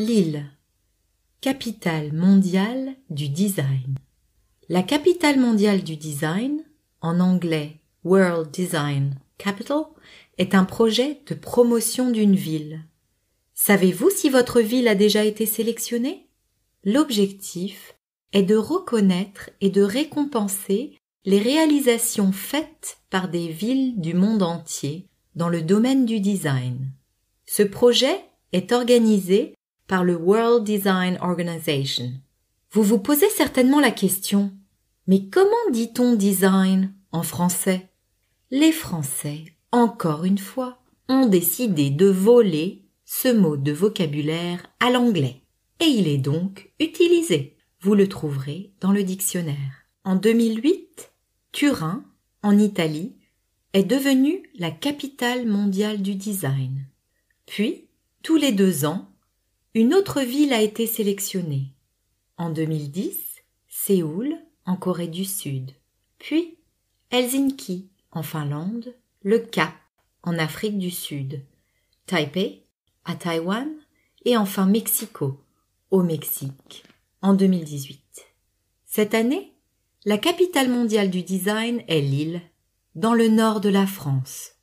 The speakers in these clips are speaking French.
Lille, capitale mondiale du design. La capitale mondiale du design, en anglais World Design Capital, est un projet de promotion d'une ville. Savez-vous si votre ville a déjà été sélectionnée? L'objectif est de reconnaître et de récompenser les réalisations faites par des villes du monde entier dans le domaine du design. Ce projet est organisé par le World Design Organization. Vous vous posez certainement la question, mais comment dit-on design en français? Les Français, encore une fois, ont décidé de voler ce mot de vocabulaire à l'anglais. Et il est donc utilisé. Vous le trouverez dans le dictionnaire. En 2008, Turin, en Italie, est devenue la capitale mondiale du design. Puis, tous les 2 ans, une autre ville a été sélectionnée. En 2010, Séoul, en Corée du Sud. Puis, Helsinki, en Finlande, le Cap, en Afrique du Sud, Taipei, à Taïwan, et enfin Mexico, au Mexique, en 2018. Cette année, la capitale mondiale du design est Lille, dans le nord de la France.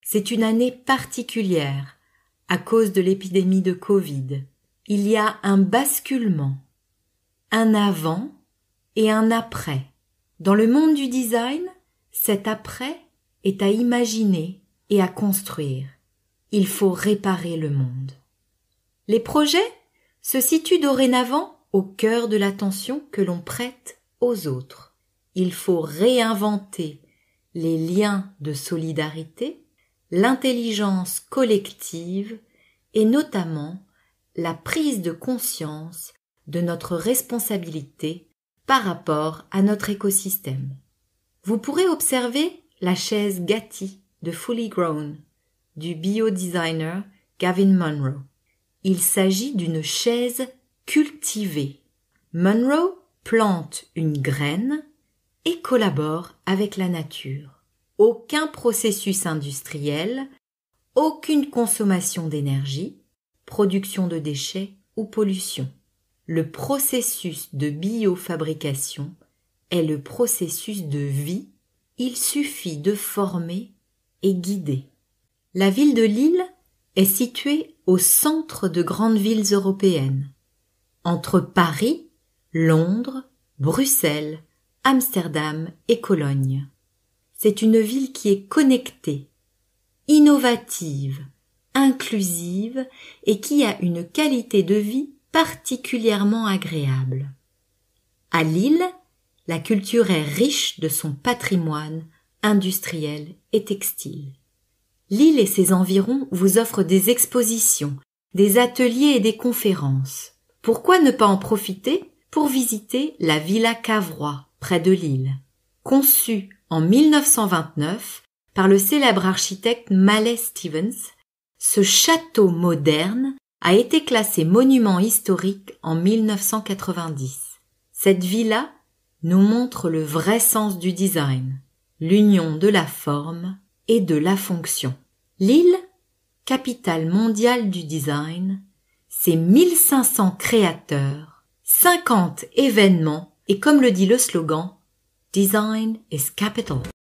C'est une année particulière à cause de l'épidémie de Covid. Il y a un basculement, un avant et un après. Dans le monde du design, cet après est à imaginer et à construire. Il faut réparer le monde. Les projets se situent dorénavant au cœur de l'attention que l'on prête aux autres. Il faut réinventer les liens de solidarité, l'intelligence collective et notamment la prise de conscience de notre responsabilité par rapport à notre écosystème. Vous pourrez observer la chaise Gatti de Fully Grown du biodesigner Gavin Munro. Il s'agit d'une chaise cultivée. Munro plante une graine et collabore avec la nature. Aucun processus industriel, aucune consommation d'énergie, production de déchets ou pollution. Le processus de biofabrication est le processus de vie. Il suffit de former et guider. La ville de Lille est située au centre de grandes villes européennes, entre Paris, Londres, Bruxelles, Amsterdam et Cologne. C'est une ville qui est connectée, innovative, inclusive et qui a une qualité de vie particulièrement agréable. À Lille, la culture est riche de son patrimoine industriel et textile. Lille et ses environs vous offrent des expositions, des ateliers et des conférences. Pourquoi ne pas en profiter pour visiter la Villa Cavrois, près de Lille? Conçue en 1929 par le célèbre architecte Mallet Stevens, ce château moderne a été classé monument historique en 1990. Cette villa nous montre le vrai sens du design, l'union de la forme et de la fonction. Lille, capitale mondiale du design, c'est 1500 créateurs, 50 événements et comme le dit le slogan, Design is Capital.